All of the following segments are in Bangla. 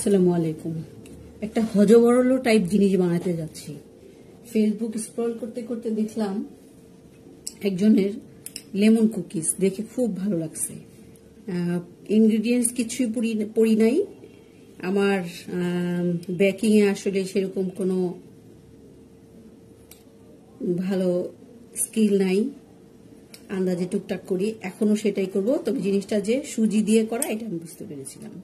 আসসালামু আলাইকুম। একটা হজবরল টাইপ জিনিস বানাতে যাচ্ছি। ফেসবুক স্ক্রল করতে করতে দেখলাম একজনের লেমন কুকিজ, দেখে খুব ভালো লাগছে। ইনগ্রিডিয়েন্টস কিছুই পড়ি নাই। আমার বেকিংয়ে আসলে সেরকম কোনো ভালো স্কিল নাই, আন্দাজে টুকটাক করি, এখনো সেটাই করব। তবে জিনিসটা যে সুজি দিয়ে করা এটা আমি বুঝতে পেরেছিলাম।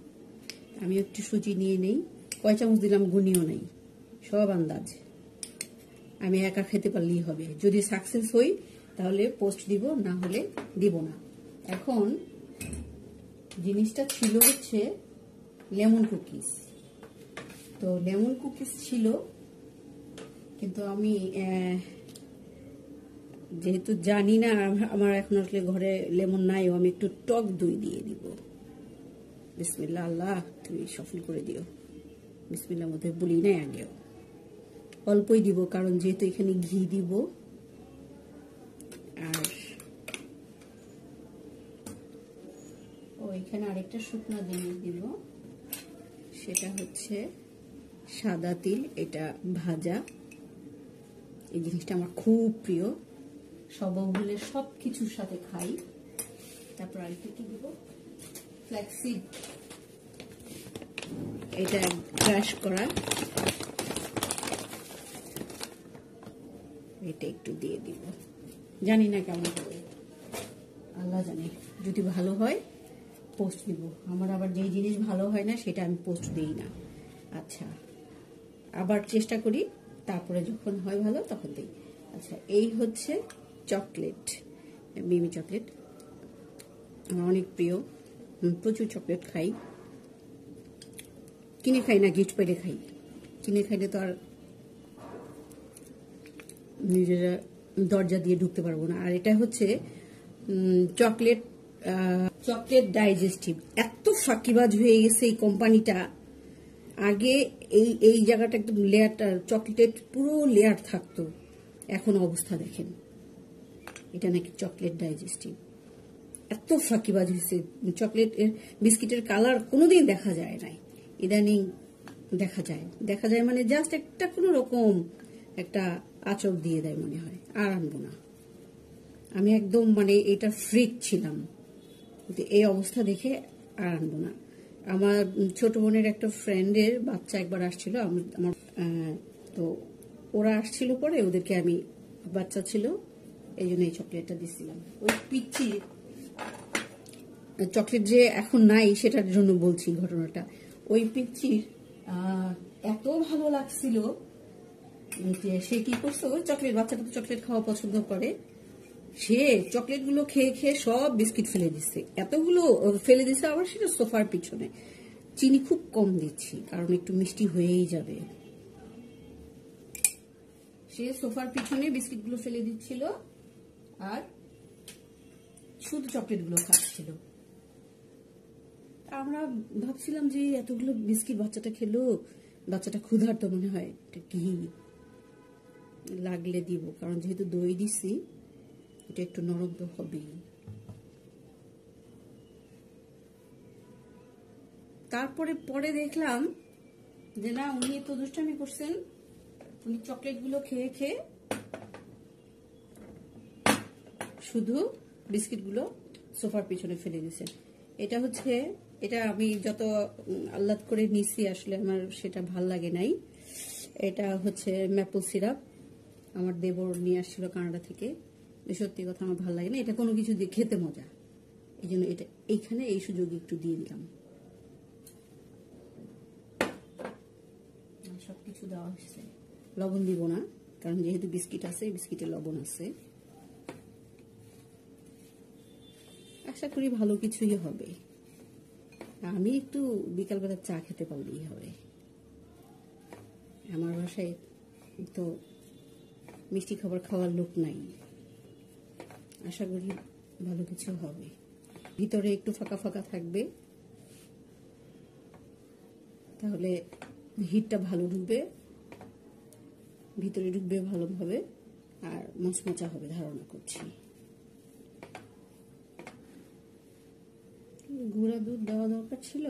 আমি একটু সুজি নিয়ে নেই, কয় চামচ দিলাম গুনিও নেই, সব আন্দাজ। আমি একা খেতে পারলেই হবে। যদি সাকসেস হই তাহলে পোস্ট দিব, না হলে দিব না। এখন জিনিসটা ছিল হচ্ছে লেমন কুকিজ। তো লেমন কুকিজ ছিল, কিন্তু আমি যেহেতু জানি না, আমার এখন আসলে ঘরে লেমন নাই, আমি একটু টক দই দিয়ে দিব। বিসমিল্লাহ, আল্লাহ তুমি সফল করে দিও। বিসমিল্লার মধ্যে বলি নাই আগেও, অল্পই দিব, কারণ যেহেতু এখানে ঘি দিব। আর এখানে আরেকটা শুকনো জিনিস দিব, সেটা হচ্ছে সাদা তিল। এটা ভাজা, এই জিনিসটা আমার খুব প্রিয়, সবগুলো সব কিছুর সাথে খাই। তারপর আরেকটা কি দিব, ফ্ল্যাক্সিড, এটা ক্রাশ করা, এটা একটু দিয়ে দিব। জানি না কেমন হবে, আল্লাহ জানে। যদি ভালো হয় পোস্ট দিব। আমার আবার যেই জিনিস ভালো হয় না সেটা আমি পোস্ট দিই না। আচ্ছা, আবার চেষ্টা করি, তারপরে যখন হয় ভালো তখন দিই। আচ্ছা, এই হচ্ছে চকলেট, মিমি চকলেট আমার অনেক প্রিয়, প্রচুর চকলেট খাই। কিনে খাই না, গিফট পেলে খাই। কিনে খাইলে তো আর নিজেরা দরজা দিয়ে ঢুকতে পারবো না। আর এটা হচ্ছে চকলেট ডাইজেস্টিভ। এত ফাঁকিবাজ হয়ে গেছে এই কোম্পানিটা। আগে এই জায়গাটা একদম লেয়ারটা চকলেট পুরো লেয়ার থাকতো, এখন অবস্থা দেখেন। এটা নাকি চকলেট ডাইজেস্টিভ। এত ফাঁকিবাজ হয়েছে। চকলেট বিস্কিটের কালার কোনোদিন দেখা যায় নাই, ইদানিং দেখা যায় মানে জাস্ট একটা কোনো রকম একটা আচক দিয়ে দেয় মনে হয়। আর আনবো না। আমি একদম মানে এটা ফ্রিক ছিলাম, কিন্তু এই অবস্থা দেখে আর আনবো না। আমার ছোট বোনের একটা ফ্রেন্ডের বাচ্চা একবার আসছিল আমার, তো ওরা আসছিল, পরে ওদেরকে আমি, বাচ্চা ছিল এই জন্য এই চকলেটটা দিছিলাম। ওই পিচ্ছি চকলেট যে এখন নাই সেটার জন্য বলছি ঘটনাটা। ওই পিচ্ছির এত ভালো লাগছিল যে সে কি করছে, ওই চকলেট, বাচ্চাটা তো চকলেট খাওয়া পছন্দ করে, সে চকলেটগুলো খেয়ে খেয়ে সব বিস্কিট ফেলে দিচ্ছে। এতগুলো ফেলে দিচ্ছে, আবার সেটা সোফার পিছনে। চিনি খুব কম দিচ্ছি, কারণ একটু মিষ্টি হয়েই যাবে। সে সোফার পিছনে বিস্কিটগুলো ফেলে দিচ্ছিল আর শুধু চকলেটগুলো খাচ্ছিল। আমরা ভাবছিলাম যে এতগুলো বিস্কিট বাচ্চাটা খেলো, বাচ্চাটা ক্ষুধার্ত মনে হয়, এটা কি লাগলে দিব, কারণ যেহেতু দই দিছি এটা একটু নরম তো হবেই। তারপরে পরে দেখলাম যে না, উনি তো দুষ্টামি করছেন। উনি চকলেটগুলো খেয়ে খেয়ে শুধু বিস্কিটগুলো সোফার পিছনে ফেলে দিয়েছেন। এটা হচ্ছে, এটা আমি যত আহ্লাদ করে নিছি আসলে আমার সেটা ভাল লাগে নাই। এটা হচ্ছে ম্যাপল সিরাপ, আমার দেবর নিয়ে আসছিল কানাডা থেকে। সত্যি কথা আমার ভাল লাগে না, এটা কোনো কিছু দিয়ে খেতে মজা, এই জন্য এটা এইখানে এই সুযোগে একটু দিয়ে দিলাম। সবকিছু দেওয়া হচ্ছে, লবণ দিব না, কারণ যেহেতু বিস্কিট আছে, বিস্কিটে লবণ আছে। আশা করি ভালো কিছুই হবে। আমি একটু বিকালবেলা চা খেতে পারলেই হবে। আমার বাসায় তো মিষ্টি খাবার খাওয়ার লোক নাই। আশা করি ভালো কিছু হবে। ভিতরে একটু ফাঁকা ফাঁকা থাকবে, তাহলে হিটটা ভালো ঢুকবে, ভিতরে ঢুকবে ভালোভাবে, আর মচমচা হবে ধারণা করছি। গুঁড়া দুধ দেওয়া দরকার ছিল,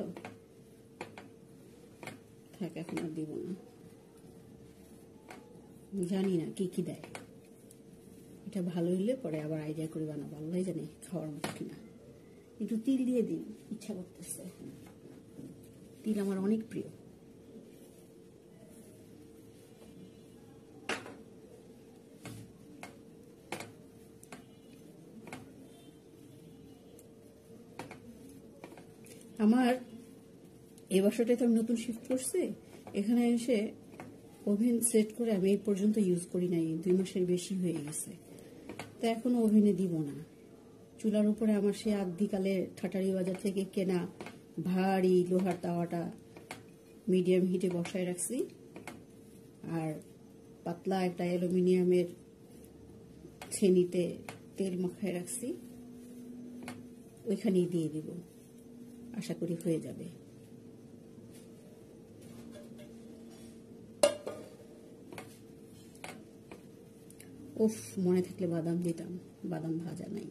থাক, এখন আর দিব না। জানি না কি কি দেয়, এটা ভালো হইলে পরে আবার আইডিয়া করে বানাবো, আল্লাহ জানে খাওয়ার মতো কিনা। একটু তিল দিয়ে দিন, ইচ্ছা করতেছে, তিল আমার অনেক প্রিয়। আমার এই বাসাটায় তো আমি নতুন শিফট করছি, এখানে এসে ওভেন সেট করে আমি এই পর্যন্ত ইউজ করি নাই, 2 মাসের বেশি হয়ে গেছে। তো এখনো ওভেনে দিব না। চুলার উপরে আমার সে আদিকালে ঠাটারি বাজার থেকে কেনা ভারী লোহার তাওয়াটা মিডিয়াম হিটে বসায় রাখছি, আর পাতলা একটা অ্যালুমিনিয়ামের ছেনিতে তেল মাখায় রাখছি, ওইখানেই দিয়ে দিব, আশা করি হয়ে যাবে। উফ, মনে থাকলে বাদাম দিতাম, বাদাম ভাজা নাই।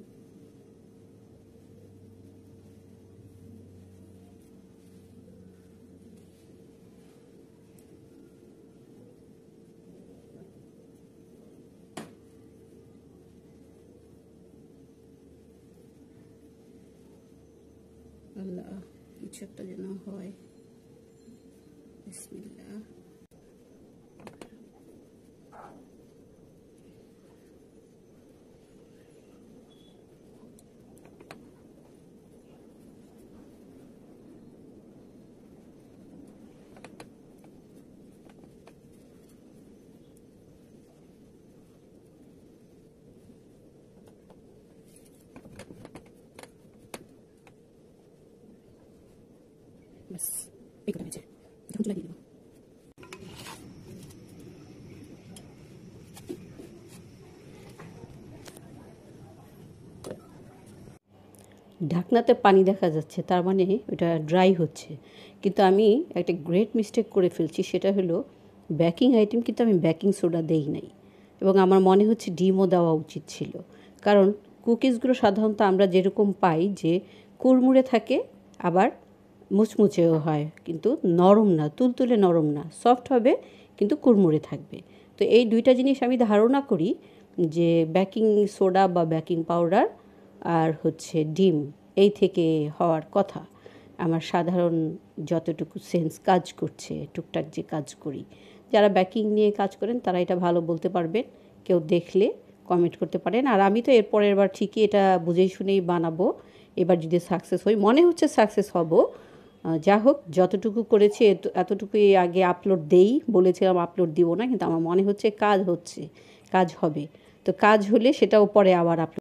আল্লাহ, কিছু একটা যেন হয়। বিসমিল্লাহ। বাস, এই কথা হয়েছে, এখন চুলা দিয়ে দেবো। ঢাকনাতে পানি দেখা যাচ্ছে, তার মানে ওটা ড্রাই হচ্ছে। কিন্তু আমি একটা গ্রেট মিস্টেক করে ফেলছি, সেটা হলো বেকিং আইটেম কিন্তু আমি বেকিং সোডা দেই নাই, এবং আমার মনে হচ্ছে ডিমও দেওয়া উচিত ছিল। কারণ কুকিজগুলো সাধারণত আমরা যেরকম পাই যে কুড়মুড়ে থাকে, আবার মুচমুচেও হয়, কিন্তু নরম না, তুলতুলে নরম না, সফট হবে কিন্তু কুড়মুড়ে থাকবে। তো এই দুইটা জিনিস আমি ধারণা করি যে বেকিং সোডা বা বেকিং পাউডার আর হচ্ছে ডিম, এই থেকে হওয়ার কথা। আমার সাধারণ যতটুকু সেন্স কাজ করছে, টুকটাক যে কাজ করি, যারা বেকিং নিয়ে কাজ করেন তারা এটা ভালো বলতে পারবেন, কেউ দেখলে কমেন্ট করতে পারেন। আর আমি তো এর পরের বার ঠিকই এটা বুঝেই শুনেই বানাবো, এবার যদি সাকসেস হই, মনে হচ্ছে সাকসেস হব। যা হোক, যতটুকু করেছি এতটুকুই আগে আপলোড দেই, বলেছিলাম আপলোড দিব না, কিন্তু আমার মনে হচ্ছে কাজ হচ্ছে, কাজ হবে। তো কাজ হলে সেটাও পরে আবার আপলোড